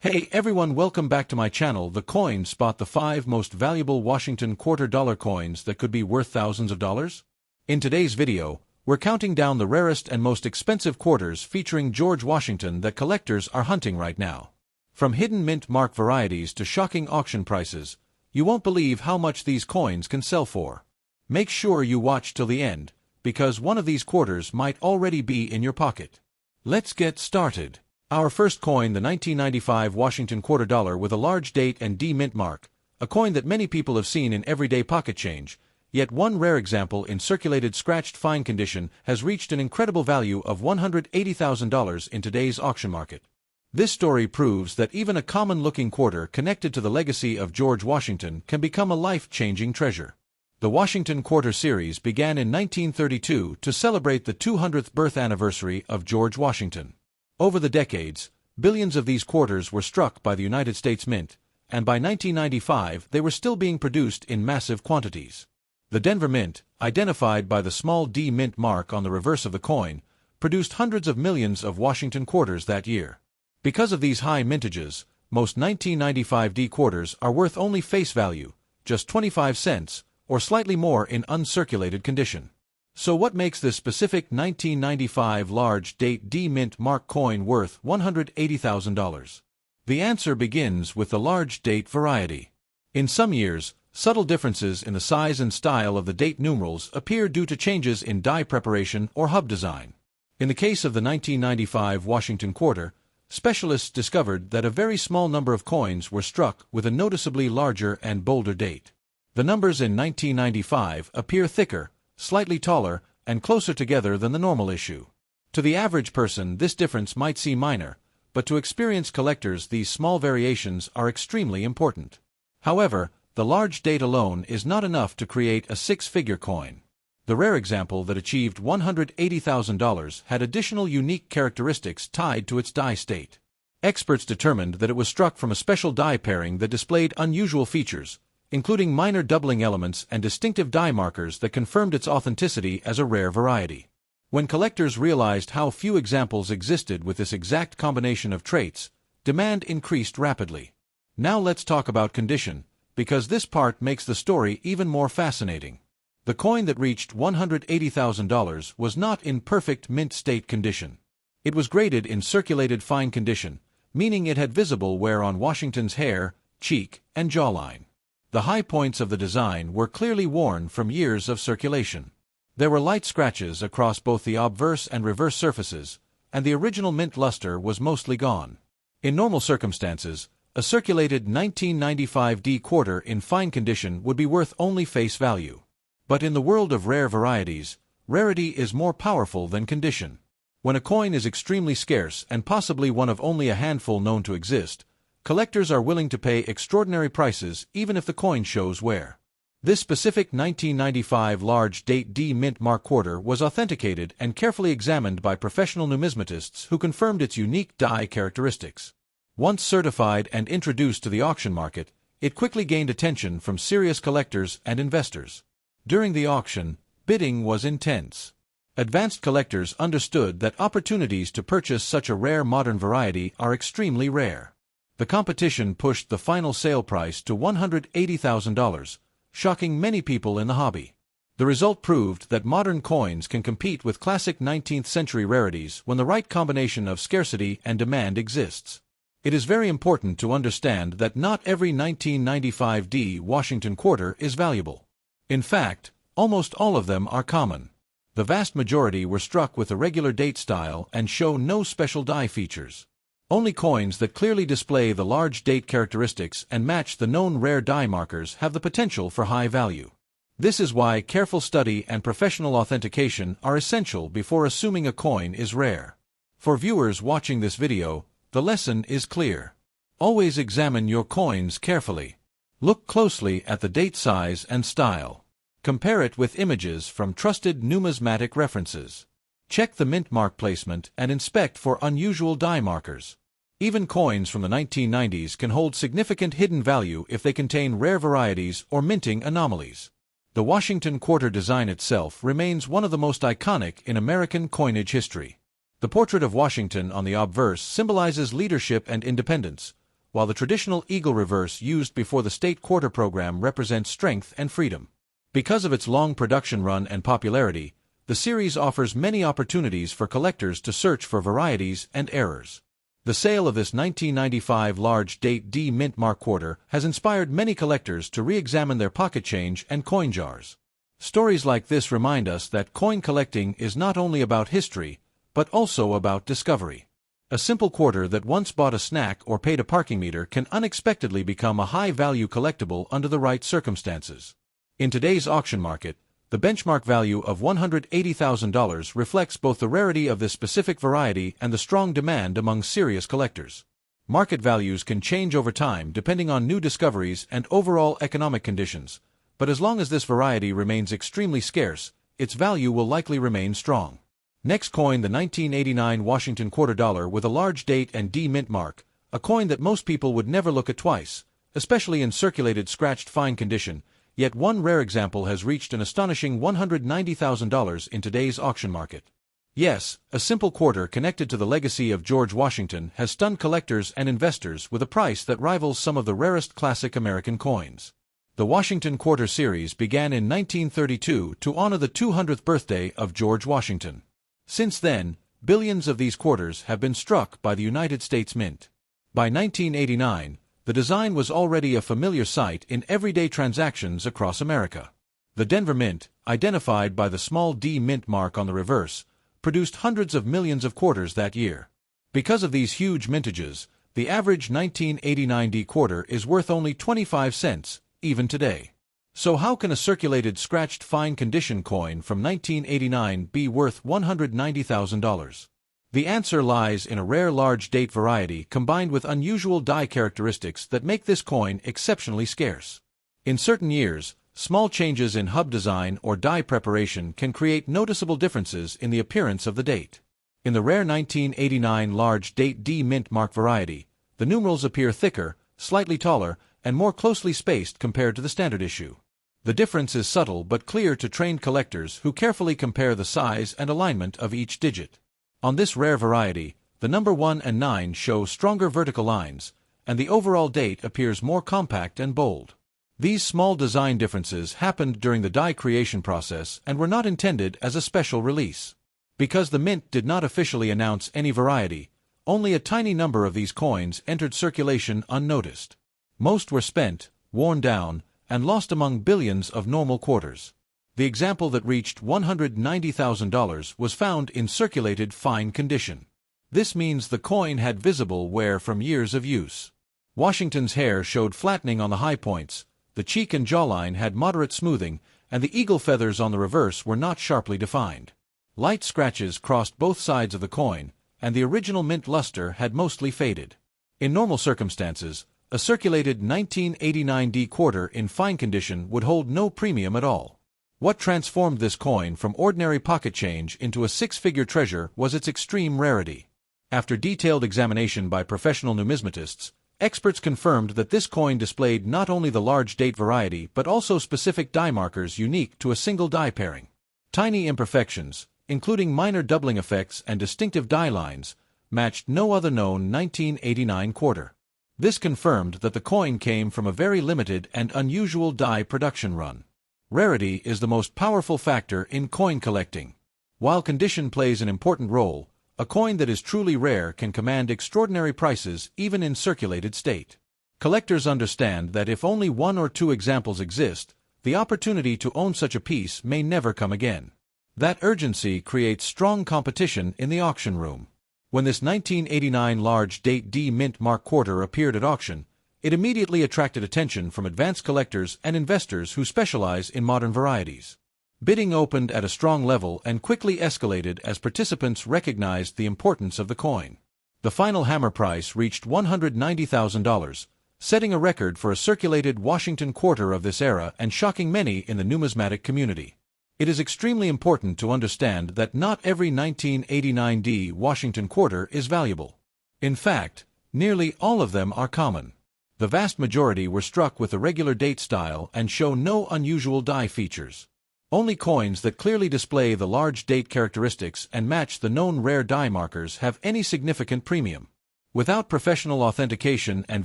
Hey everyone, welcome back to my channel, The Coin Spot, the 5 most valuable Washington quarter-dollar coins that could be worth thousands of dollars. In today's video, we're counting down the rarest and most expensive quarters featuring George Washington that collectors are hunting right now. From hidden mint mark varieties to shocking auction prices, you won't believe how much these coins can sell for. Make sure you watch till the end, because one of these quarters might already be in your pocket. Let's get started. Our first coin, the 1995 Washington quarter dollar with a large date and D mint mark, a coin that many people have seen in everyday pocket change, yet one rare example in circulated scratched fine condition has reached an incredible value of $180,000 in today's auction market. This story proves that even a common-looking quarter connected to the legacy of George Washington can become a life-changing treasure. The Washington Quarter series began in 1932 to celebrate the 200th birth anniversary of George Washington. Over the decades, billions of these quarters were struck by the United States Mint, and by 1995 they were still being produced in massive quantities. The Denver Mint, identified by the small D mint mark on the reverse of the coin, produced hundreds of millions of Washington quarters that year. Because of these high mintages, most 1995 D quarters are worth only face value, just 25 cents, or slightly more in uncirculated condition. So what makes this specific 1995 large date D mint mark coin worth $180,000? The answer begins with the large date variety. In some years, subtle differences in the size and style of the date numerals appear due to changes in die preparation or hub design. In the case of the 1995 Washington quarter, specialists discovered that a very small number of coins were struck with a noticeably larger and bolder date. The numbers in 1995 appear thicker, slightly taller, and closer together than the normal issue. To the average person, this difference might seem minor, but to experienced collectors these small variations are extremely important. However, the large date alone is not enough to create a six-figure coin. The rare example that achieved $180,000 had additional unique characteristics tied to its die state. Experts determined that it was struck from a special die pairing that displayed unusual features, including minor doubling elements and distinctive die markers that confirmed its authenticity as a rare variety. When collectors realized how few examples existed with this exact combination of traits, demand increased rapidly. Now let's talk about condition, because this part makes the story even more fascinating. The coin that reached $180,000 was not in perfect mint state condition. It was graded in circulated fine condition, meaning it had visible wear on Washington's hair, cheek, and jawline. The high points of the design were clearly worn from years of circulation. There were light scratches across both the obverse and reverse surfaces, and the original mint luster was mostly gone. In normal circumstances, a circulated 1995 D quarter in fine condition would be worth only face value. But in the world of rare varieties, rarity is more powerful than condition. When a coin is extremely scarce and possibly one of only a handful known to exist, collectors are willing to pay extraordinary prices even if the coin shows wear. This specific 1995 large date D mint mark quarter was authenticated and carefully examined by professional numismatists who confirmed its unique die characteristics. Once certified and introduced to the auction market, it quickly gained attention from serious collectors and investors. During the auction, bidding was intense. Advanced collectors understood that opportunities to purchase such a rare modern variety are extremely rare. The competition pushed the final sale price to $180,000, shocking many people in the hobby. The result proved that modern coins can compete with classic 19th-century rarities when the right combination of scarcity and demand exists. It is very important to understand that not every 1995 D Washington quarter is valuable. In fact, almost all of them are common. The vast majority were struck with a regular date style and show no special die features. Only coins that clearly display the large date characteristics and match the known rare die markers have the potential for high value. This is why careful study and professional authentication are essential before assuming a coin is rare. For viewers watching this video, the lesson is clear. Always examine your coins carefully. Look closely at the date size and style. Compare it with images from trusted numismatic references. Check the mint mark placement and inspect for unusual die markers. Even coins from the 1990s can hold significant hidden value if they contain rare varieties or minting anomalies. The Washington quarter design itself remains one of the most iconic in American coinage history. The portrait of Washington on the obverse symbolizes leadership and independence, while the traditional eagle reverse used before the state quarter program represents strength and freedom. Because of its long production run and popularity, the series offers many opportunities for collectors to search for varieties and errors. The sale of this 1995 large date D mint mark quarter has inspired many collectors to re-examine their pocket change and coin jars. Stories like this remind us that coin collecting is not only about history, but also about discovery. A simple quarter that once bought a snack or paid a parking meter can unexpectedly become a high-value collectible under the right circumstances. In today's auction market, the benchmark value of $180,000 reflects both the rarity of this specific variety and the strong demand among serious collectors. Market values can change over time depending on new discoveries and overall economic conditions, but as long as this variety remains extremely scarce, its value will likely remain strong. Next coin, the 1989 Washington quarter dollar with a large date and D mint mark, a coin that most people would never look at twice, especially in circulated scratched fine condition, yet one rare example has reached an astonishing $190,000 in today's auction market. Yes, a simple quarter connected to the legacy of George Washington has stunned collectors and investors with a price that rivals some of the rarest classic American coins. The Washington Quarter series began in 1932 to honor the 200th birthday of George Washington. Since then, billions of these quarters have been struck by the United States Mint. By 1989, the design was already a familiar sight in everyday transactions across America. The Denver Mint, identified by the small D mint mark on the reverse, produced hundreds of millions of quarters that year. Because of these huge mintages, the average 1989 D quarter is worth only 25 cents, even today. So how can a circulated scratched fine condition coin from 1989 be worth $190,000? The answer lies in a rare large date variety combined with unusual die characteristics that make this coin exceptionally scarce. In certain years, small changes in hub design or die preparation can create noticeable differences in the appearance of the date. In the rare 1989 large date D mint mark variety, the numerals appear thicker, slightly taller, and more closely spaced compared to the standard issue. The difference is subtle but clear to trained collectors who carefully compare the size and alignment of each digit. On this rare variety, the number 1 and 9 show stronger vertical lines, and the overall date appears more compact and bold. These small design differences happened during the die creation process and were not intended as a special release. Because the Mint did not officially announce any variety, only a tiny number of these coins entered circulation unnoticed. Most were spent, worn down, and lost among billions of normal quarters. The example that reached $190,000 was found in circulated fine condition. This means the coin had visible wear from years of use. Washington's hair showed flattening on the high points, the cheek and jawline had moderate smoothing, and the eagle feathers on the reverse were not sharply defined. Light scratches crossed both sides of the coin, and the original mint luster had mostly faded. In normal circumstances, a circulated 1989 D quarter in fine condition would hold no premium at all. What transformed this coin from ordinary pocket change into a six-figure treasure was its extreme rarity. After detailed examination by professional numismatists, experts confirmed that this coin displayed not only the large date variety but also specific die markers unique to a single die pairing. Tiny imperfections, including minor doubling effects and distinctive die lines, matched no other known 1989 quarter. This confirmed that the coin came from a very limited and unusual die production run. Rarity is the most powerful factor in coin collecting. While condition plays an important role, a coin that is truly rare can command extraordinary prices even in circulated state. Collectors understand that if only one or two examples exist, the opportunity to own such a piece may never come again. That urgency creates strong competition in the auction room. When this 1989 large date D mint mark quarter appeared at auction, it immediately attracted attention from advanced collectors and investors who specialize in modern varieties. Bidding opened at a strong level and quickly escalated as participants recognized the importance of the coin. The final hammer price reached $190,000, setting a record for a circulated Washington quarter of this era and shocking many in the numismatic community. It is extremely important to understand that not every 1989 D Washington quarter is valuable. In fact, nearly all of them are common. The vast majority were struck with a regular date style and show no unusual die features. Only coins that clearly display the large date characteristics and match the known rare die markers have any significant premium. Without professional authentication and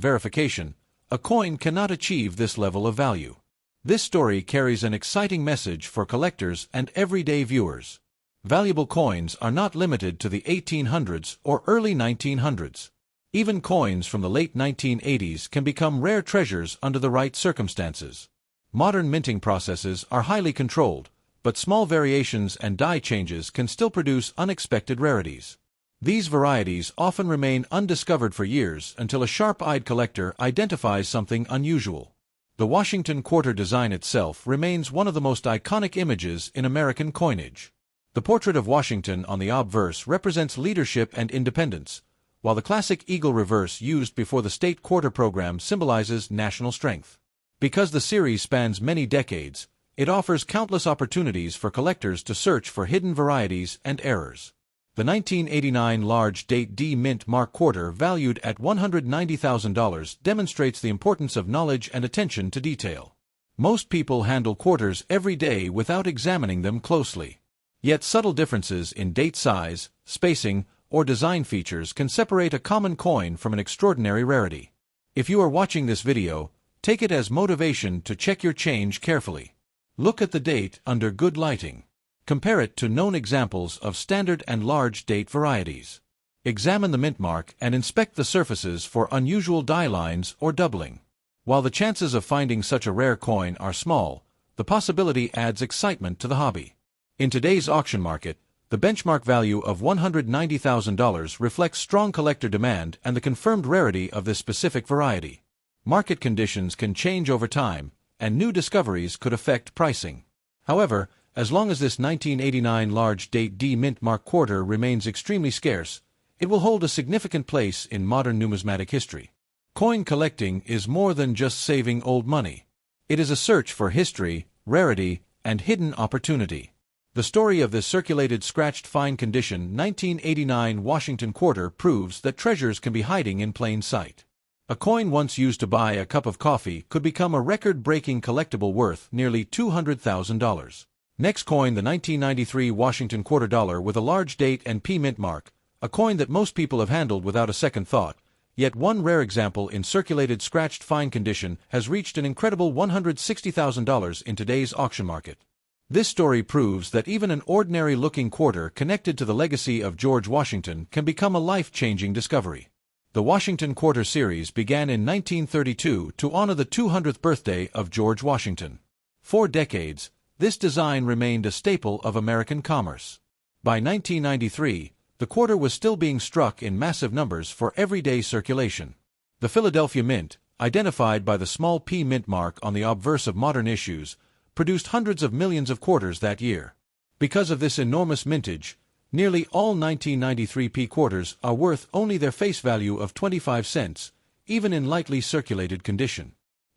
verification, a coin cannot achieve this level of value. This story carries an exciting message for collectors and everyday viewers. Valuable coins are not limited to the 1800s or early 1900s. Even coins from the late 1980s can become rare treasures under the right circumstances. Modern minting processes are highly controlled, but small variations and die changes can still produce unexpected rarities. These varieties often remain undiscovered for years until a sharp-eyed collector identifies something unusual. The Washington quarter design itself remains one of the most iconic images in American coinage. The portrait of Washington on the obverse represents leadership and independence, while the classic eagle reverse used before the state quarter program symbolizes national strength. Because the series spans many decades, it offers countless opportunities for collectors to search for hidden varieties and errors. The 1989 large date D mint mark quarter, valued at $190,000, demonstrates the importance of knowledge and attention to detail. Most people handle quarters every day without examining them closely. Yet subtle differences in date size, spacing, or design features can separate a common coin from an extraordinary rarity. If you are watching this video, take it as motivation to check your change carefully. Look at the date under good lighting. Compare it to known examples of standard and large date varieties. Examine the mint mark and inspect the surfaces for unusual die lines or doubling. While the chances of finding such a rare coin are small, the possibility adds excitement to the hobby. In today's auction market, the benchmark value of $190,000 reflects strong collector demand and the confirmed rarity of this specific variety. Market conditions can change over time, and new discoveries could affect pricing. However, as long as this 1989 large date D mint mark quarter remains extremely scarce, it will hold a significant place in modern numismatic history. Coin collecting is more than just saving old money. It is a search for history, rarity, and hidden opportunity. The story of this circulated scratched fine condition 1989 Washington quarter proves that treasures can be hiding in plain sight. A coin once used to buy a cup of coffee could become a record-breaking collectible worth nearly $200,000. Next coin, the 1993 Washington quarter dollar with a large date and P mint mark, a coin that most people have handled without a second thought. Yet one rare example in circulated scratched fine condition has reached an incredible $160,000 in today's auction market. This story proves that even an ordinary-looking quarter connected to the legacy of George Washington can become a life-changing discovery. The Washington Quarter series began in 1932 to honor the 200th birthday of George Washington. For decades, this design remained a staple of American commerce. By 1993, the quarter was still being struck in massive numbers for everyday circulation. The Philadelphia Mint, identified by the small P mint mark on the obverse of modern issues, produced hundreds of millions of quarters that year. Because of this enormous mintage, nearly all 1993 P quarters are worth only their face value of 25 cents, even in lightly circulated condition.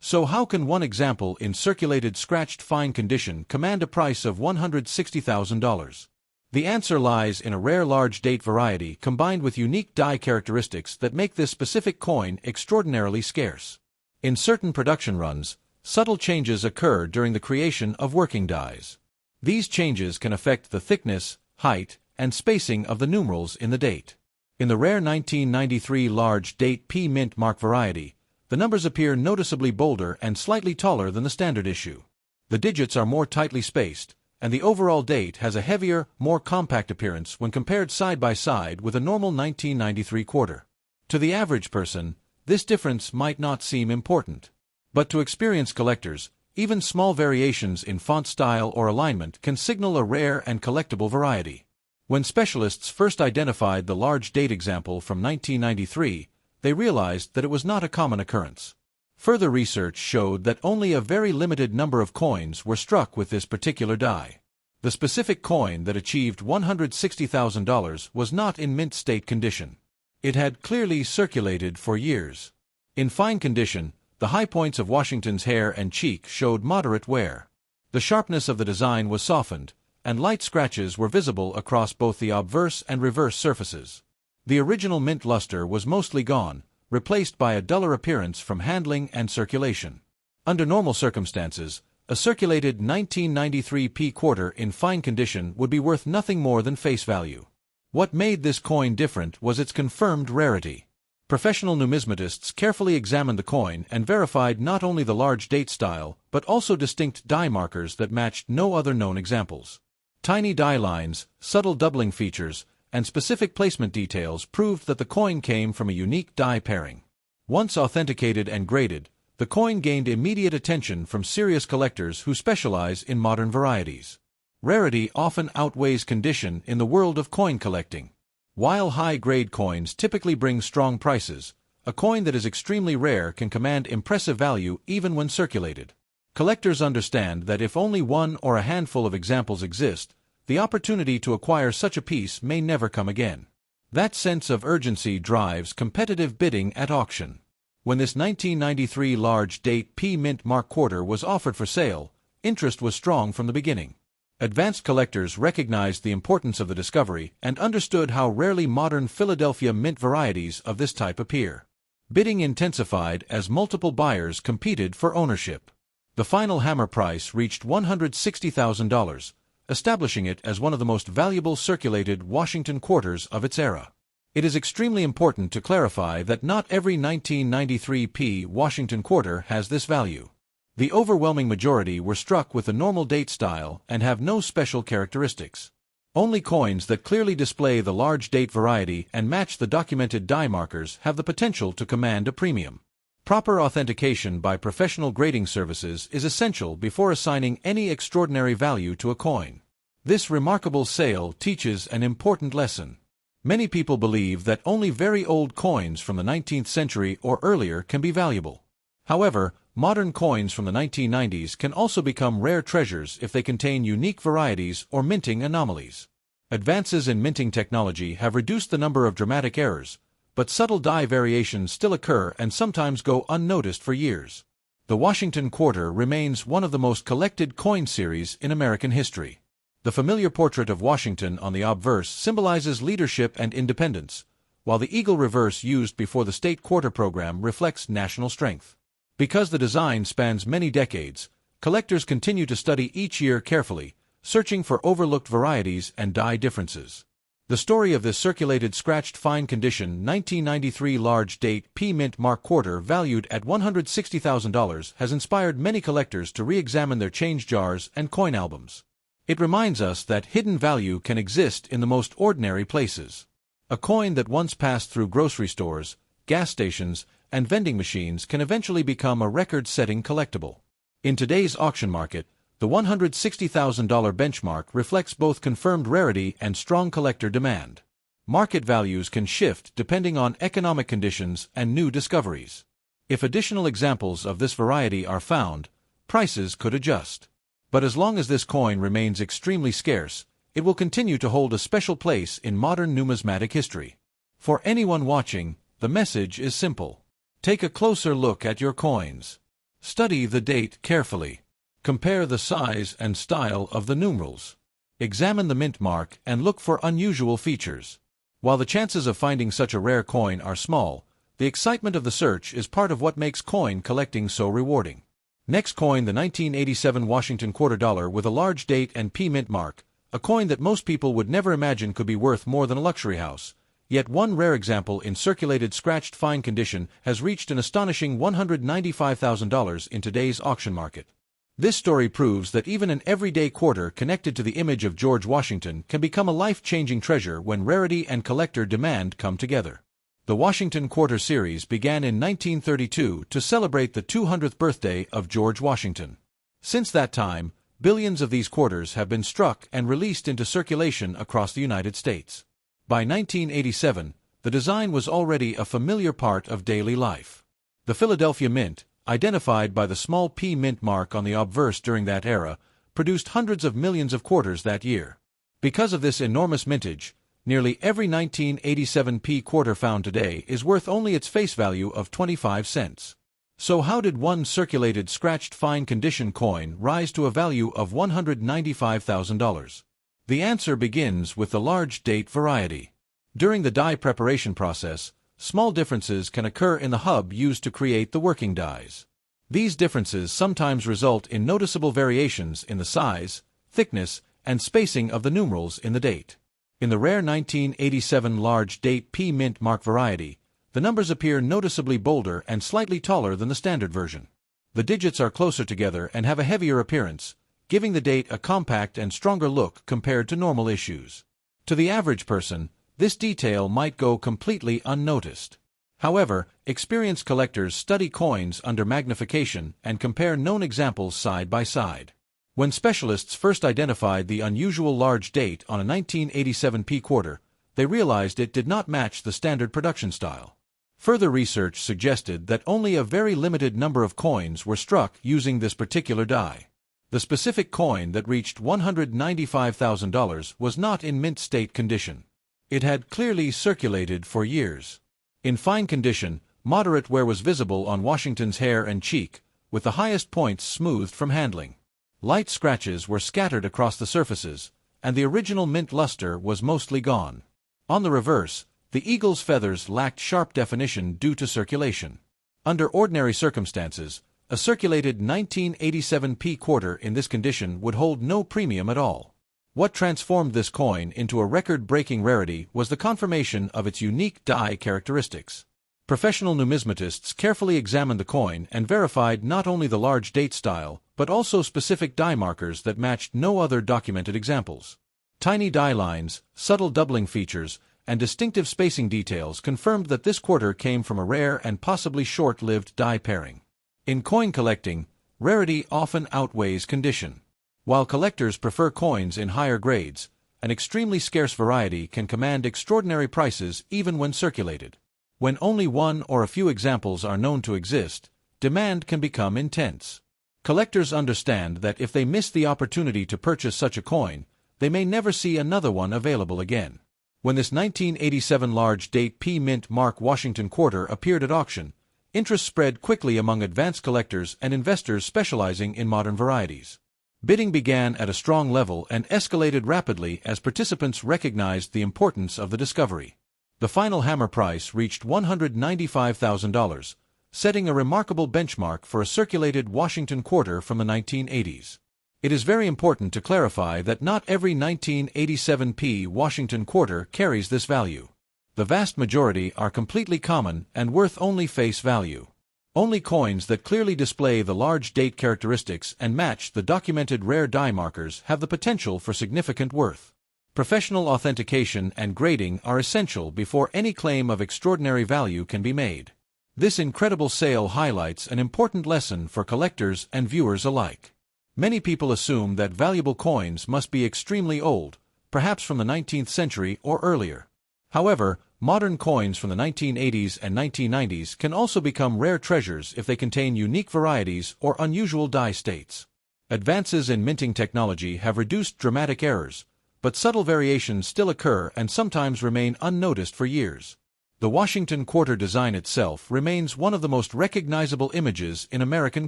So how can one example in circulated scratched fine condition command a price of $160,000? The answer lies in a rare large date variety combined with unique die characteristics that make this specific coin extraordinarily scarce. In certain production runs, subtle changes occur during the creation of working dies. These changes can affect the thickness, height, and spacing of the numerals in the date. In the rare 1993 large date P mint mark variety, the numbers appear noticeably bolder and slightly taller than the standard issue. The digits are more tightly spaced, and the overall date has a heavier, more compact appearance when compared side by side with a normal 1993 quarter. To the average person, this difference might not seem important. But to experienced collectors, even small variations in font style or alignment can signal a rare and collectible variety. When specialists first identified the large date example from 1993, they realized that it was not a common occurrence. Further research showed that only a very limited number of coins were struck with this particular die. The specific coin that achieved $160,000 was not in mint state condition. It had clearly circulated for years. In fine condition, the high points of Washington's hair and cheek showed moderate wear. The sharpness of the design was softened, and light scratches were visible across both the obverse and reverse surfaces. The original mint luster was mostly gone, replaced by a duller appearance from handling and circulation. Under normal circumstances, a circulated 1993 P quarter in fine condition would be worth nothing more than face value. What made this coin different was its confirmed rarity. Professional numismatists carefully examined the coin and verified not only the large date style, but also distinct die markers that matched no other known examples. Tiny die lines, subtle doubling features, and specific placement details proved that the coin came from a unique die pairing. Once authenticated and graded, the coin gained immediate attention from serious collectors who specialize in modern varieties. Rarity often outweighs condition in the world of coin collecting. While high-grade coins typically bring strong prices, a coin that is extremely rare can command impressive value even when circulated. Collectors understand that if only one or a handful of examples exist, the opportunity to acquire such a piece may never come again. That sense of urgency drives competitive bidding at auction. When this 1993 large-date P Mint Mark quarter was offered for sale, interest was strong from the beginning. Advanced collectors recognized the importance of the discovery and understood how rarely modern Philadelphia mint varieties of this type appear. Bidding intensified as multiple buyers competed for ownership. The final hammer price reached $160,000, establishing it as one of the most valuable circulated Washington quarters of its era. It is extremely important to clarify that not every 1993 P Washington quarter has this value. The overwhelming majority were struck with the normal date style and have no special characteristics. Only coins that clearly display the large date variety and match the documented die markers have the potential to command a premium. Proper authentication by professional grading services is essential before assigning any extraordinary value to a coin. This remarkable sale teaches an important lesson. Many people believe that only very old coins from the 19th century or earlier can be valuable. However, modern coins from the 1990s can also become rare treasures if they contain unique varieties or minting anomalies. Advances in minting technology have reduced the number of dramatic errors, but subtle die variations still occur and sometimes go unnoticed for years. The Washington Quarter remains one of the most collected coin series in American history. The familiar portrait of Washington on the obverse symbolizes leadership and independence, while the eagle reverse used before the state quarter program reflects national strength. Because the design spans many decades, collectors continue to study each year carefully, searching for overlooked varieties and die differences. The story of this circulated scratched fine condition 1993 large date P Mint Mark quarter valued at $160,000 has inspired many collectors to re-examine their change jars and coin albums. It reminds us that hidden value can exist in the most ordinary places. A coin that once passed through grocery stores, gas stations, and vending machines can eventually become a record-setting collectible. In today's auction market, the $160,000 benchmark reflects both confirmed rarity and strong collector demand. Market values can shift depending on economic conditions and new discoveries. If additional examples of this variety are found, prices could adjust. But as long as this coin remains extremely scarce, it will continue to hold a special place in modern numismatic history. For anyone watching, the message is simple. Take a closer look at your coins. Study the date carefully. Compare the size and style of the numerals. Examine the mint mark and look for unusual features. While the chances of finding such a rare coin are small, the excitement of the search is part of what makes coin collecting so rewarding. Next coin, the 1987 Washington quarter dollar with a large date and P mint mark, a coin that most people would never imagine could be worth more than a luxury house. Yet one rare example in circulated scratched fine condition has reached an astonishing $195,000 in today's auction market. This story proves that even an everyday quarter connected to the image of George Washington can become a life-changing treasure when rarity and collector demand come together. The Washington Quarter series began in 1932 to celebrate the 200th birthday of George Washington. Since that time, billions of these quarters have been struck and released into circulation across the United States. By 1987, the design was already a familiar part of daily life. The Philadelphia Mint, identified by the small P mint mark on the obverse during that era, produced hundreds of millions of quarters that year. Because of this enormous mintage, nearly every 1987 P quarter found today is worth only its face value of 25 cents. So how did one circulated scratched fine condition coin rise to a value of $195,000? The answer begins with the large date variety. During the die preparation process, small differences can occur in the hub used to create the working dies. These differences sometimes result in noticeable variations in the size, thickness, and spacing of the numerals in the date. In the rare 1987 large date P mint mark variety, The numbers appear noticeably bolder and slightly taller than the standard version. The digits are closer together and have a heavier appearance, giving the date a compact and stronger look compared to normal issues. To the average person, this detail might go completely unnoticed. However, experienced collectors study coins under magnification and compare known examples side by side. When specialists first identified the unusual large date on a 1987 P quarter, they realized it did not match the standard production style. Further research suggested that only a very limited number of coins were struck using this particular die. The specific coin that reached $195,000 was not in mint state condition. It had clearly circulated for years. In fine condition, moderate wear was visible on Washington's hair and cheek, with the highest points smoothed from handling. Light scratches were scattered across the surfaces, and the original mint luster was mostly gone. On the reverse, the eagle's feathers lacked sharp definition due to circulation. Under ordinary circumstances, a circulated 1987 P quarter in this condition would hold no premium at all. What transformed this coin into a record-breaking rarity was the confirmation of its unique die characteristics. Professional numismatists carefully examined the coin and verified not only the large date style, but also specific die markers that matched no other documented examples. Tiny die lines, subtle doubling features, and distinctive spacing details confirmed that this quarter came from a rare and possibly short-lived die pairing. In coin collecting, rarity often outweighs condition. While collectors prefer coins in higher grades, an extremely scarce variety can command extraordinary prices even when circulated. When only one or a few examples are known to exist, demand can become intense. Collectors understand that if they miss the opportunity to purchase such a coin, they may never see another one available again. When this 1987 large date P Mint Mark Washington quarter appeared at auction, interest spread quickly among advanced collectors and investors specializing in modern varieties. Bidding began at a strong level and escalated rapidly as participants recognized the importance of the discovery. The final hammer price reached $195,000, setting a remarkable benchmark for a circulated Washington quarter from the 1980s. It is very important to clarify that not every 1987 P Washington quarter carries this value. The vast majority are completely common and worth only face value. Only coins that clearly display the large date characteristics and match the documented rare die markers have the potential for significant worth. Professional authentication and grading are essential before any claim of extraordinary value can be made. This incredible sale highlights an important lesson for collectors and viewers alike. Many people assume that valuable coins must be extremely old, perhaps from the 19th century or earlier. However, modern coins from the 1980s and 1990s can also become rare treasures if they contain unique varieties or unusual die states. Advances in minting technology have reduced dramatic errors, but subtle variations still occur and sometimes remain unnoticed for years. The Washington quarter design itself remains one of the most recognizable images in American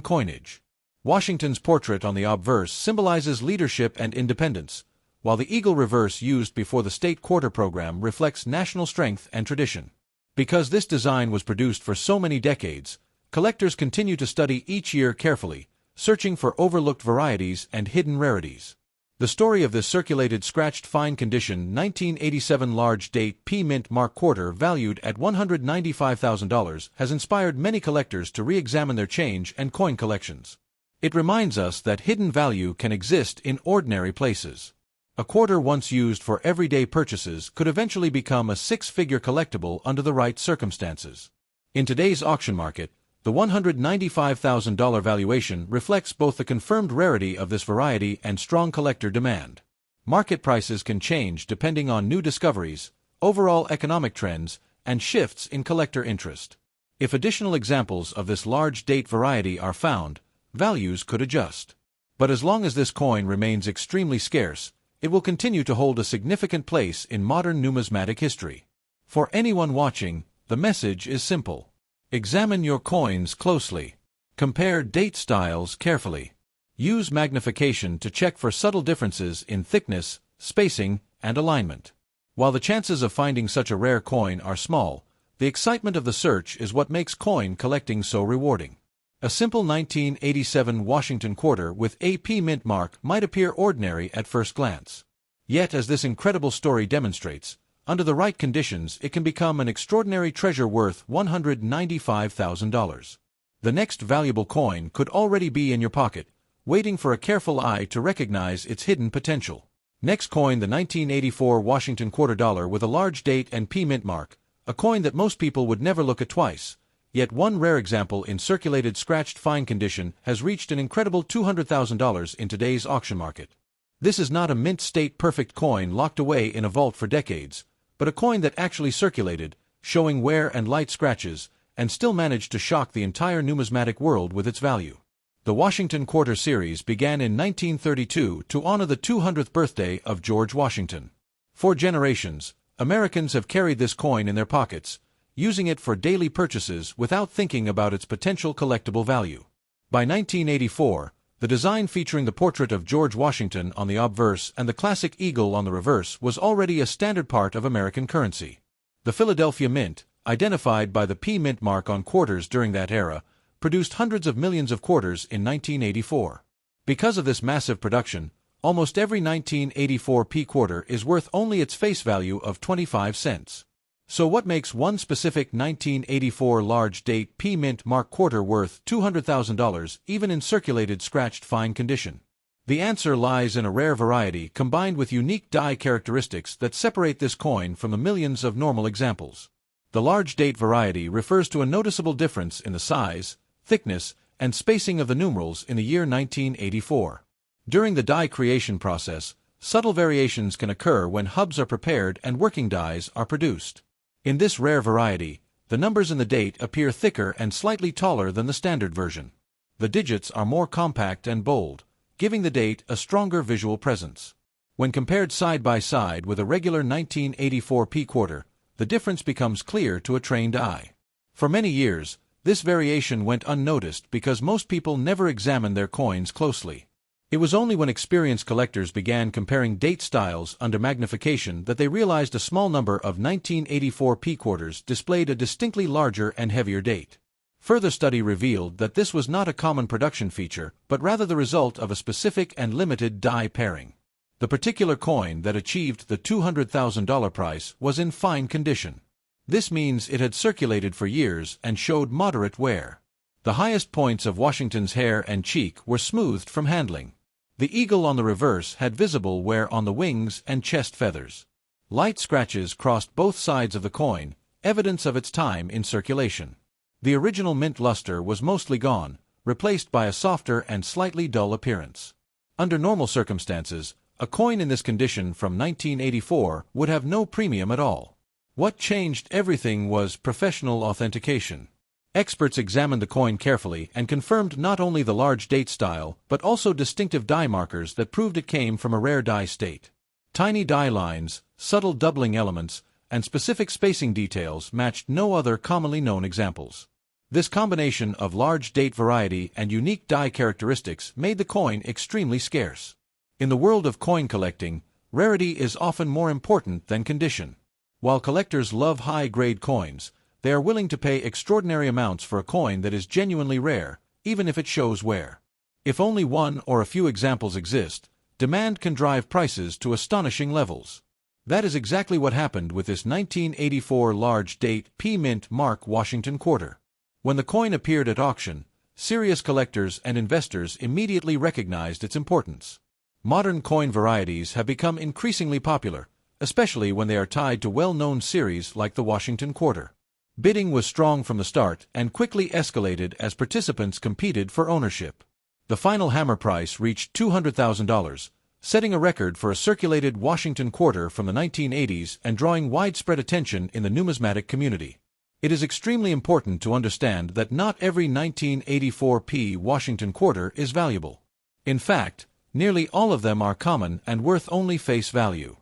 coinage. Washington's portrait on the obverse symbolizes leadership and independence, while the eagle reverse used before the state quarter program reflects national strength and tradition. Because this design was produced for so many decades, collectors continue to study each year carefully, searching for overlooked varieties and hidden rarities. The story of this circulated scratched fine condition 1987 large date P Mint Mark quarter valued at $195,000 has inspired many collectors to re-examine their change and coin collections. It reminds us that hidden value can exist in ordinary places. A quarter once used for everyday purchases could eventually become a six-figure collectible under the right circumstances. In today's auction market, the $195,000 valuation reflects both the confirmed rarity of this variety and strong collector demand. Market prices can change depending on new discoveries, overall economic trends, and shifts in collector interest. If additional examples of this large date variety are found, values could adjust. But as long as this coin remains extremely scarce, it will continue to hold a significant place in modern numismatic history. For anyone watching, the message is simple. Examine your coins closely. Compare date styles carefully. Use magnification to check for subtle differences in thickness, spacing, and alignment. While the chances of finding such a rare coin are small, the excitement of the search is what makes coin collecting so rewarding. A simple 1987 Washington quarter with a P Mint mark might appear ordinary at first glance. Yet, as this incredible story demonstrates, Under the right conditions, it can become an extraordinary treasure worth $195,000. The next valuable coin could already be in your pocket, waiting for a careful eye to recognize its hidden potential. Next coin, the 1984 Washington quarter dollar with a large date and P mint mark, a coin that most people would never look at twice. Yet one rare example in circulated scratched fine condition has reached an incredible $200,000 in today's auction market. This is not a mint state perfect coin locked away in a vault for decades, but a coin that actually circulated, showing wear and light scratches, and still managed to shock the entire numismatic world with its value. The Washington Quarter series began in 1932 to honor the 200th birthday of George Washington. For generations, Americans have carried this coin in their pockets, using it for daily purchases without thinking about its potential collectible value. By 1984, the design featuring the portrait of George Washington on the obverse and the classic eagle on the reverse was already a standard part of American currency. The Philadelphia Mint, identified by the P mint mark on quarters during that era, produced hundreds of millions of quarters in 1984. Because of this massive production, almost every 1984 P quarter is worth only its face value of 25 cents. So what makes one specific 1984 large date P mint mark quarter worth $200,000 even in circulated scratched fine condition? The answer lies in a rare variety combined with unique die characteristics that separate this coin from the millions of normal examples. The large date variety refers to a noticeable difference in the size, thickness, and spacing of the numerals in the year 1984. During the die creation process, subtle variations can occur when hubs are prepared and working dies are produced. In this rare variety, the numbers in the date appear thicker and slightly taller than the standard version. The digits are more compact and bold, giving the date a stronger visual presence. When compared side by side with a regular 1984 P quarter, the difference becomes clear to a trained eye. For many years, this variation went unnoticed because most people never examined their coins closely. It was only when experienced collectors began comparing date styles under magnification that they realized a small number of 1984 P quarters displayed a distinctly larger and heavier date. Further study revealed that this was not a common production feature, but rather the result of a specific and limited die pairing. The particular coin that achieved the $200,000 price was in fine condition. This means it had circulated for years and showed moderate wear. The highest points of Washington's hair and cheek were smoothed from handling. The eagle on the reverse had visible wear on the wings and chest feathers. Light scratches crossed both sides of the coin, evidence of its time in circulation. The original mint luster was mostly gone, replaced by a softer and slightly dull appearance. Under normal circumstances, a coin in this condition from 1984 would have no premium at all. What changed everything was professional authentication. Experts examined the coin carefully and confirmed not only the large date style, but also distinctive die markers that proved it came from a rare die state. Tiny die lines, subtle doubling elements, and specific spacing details matched no other commonly known examples. This combination of large date variety and unique die characteristics made the coin extremely scarce. In the world of coin collecting, rarity is often more important than condition. While collectors love high-grade coins, they are willing to pay extraordinary amounts for a coin that is genuinely rare, even if it shows wear. If only one or a few examples exist, demand can drive prices to astonishing levels. That is exactly what happened with this 1984 large date P mint mark Washington quarter. When the coin appeared at auction, serious collectors and investors immediately recognized its importance. Modern coin varieties have become increasingly popular, especially when they are tied to well-known series like the Washington quarter. Bidding was strong from the start and quickly escalated as participants competed for ownership. The final hammer price reached $200,000, setting a record for a circulated Washington quarter from the 1980s and drawing widespread attention in the numismatic community. It is extremely important to understand that not every 1984 P Washington quarter is valuable. In fact, nearly all of them are common and worth only face value.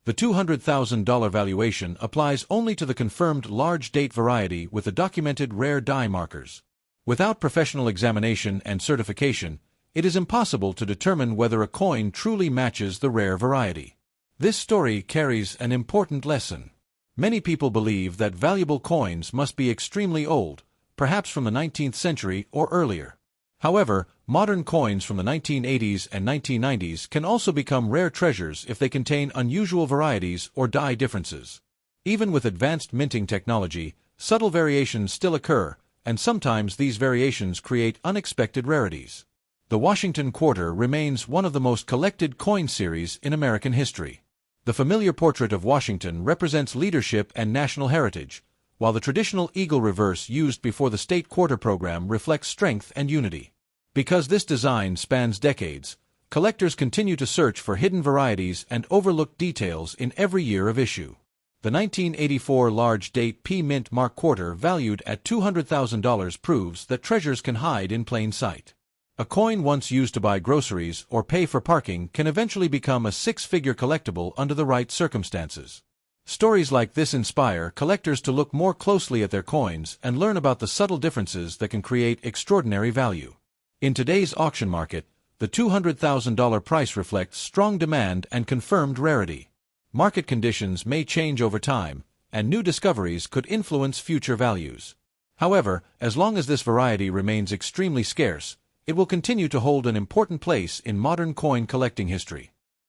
The $200,000 valuation applies only to the confirmed large date variety with the documented rare die markers. Without professional examination and certification, it is impossible to determine whether a coin truly matches the rare variety. This story carries an important lesson. Many people believe that valuable coins must be extremely old, perhaps from the 19th century or earlier. However, modern coins from the 1980s and 1990s can also become rare treasures if they contain unusual varieties or die differences. Even with advanced minting technology, subtle variations still occur, and sometimes these variations create unexpected rarities. The Washington Quarter remains one of the most collected coin series in American history. The familiar portrait of Washington represents leadership and national heritage, while the traditional eagle reverse used before the state quarter program reflects strength and unity. Because this design spans decades, collectors continue to search for hidden varieties and overlooked details in every year of issue. The 1984 large date P Mint Mark Quarter, valued at $200,000, proves that treasures can hide in plain sight. A coin once used to buy groceries or pay for parking can eventually become a six-figure collectible under the right circumstances. Stories like this inspire collectors to look more closely at their coins and learn about the subtle differences that can create extraordinary value. In today's auction market, the $200,000 price reflects strong demand and confirmed rarity. Market conditions may change over time, and new discoveries could influence future values. However, as long as this variety remains extremely scarce, it will continue to hold an important place in modern coin collecting history.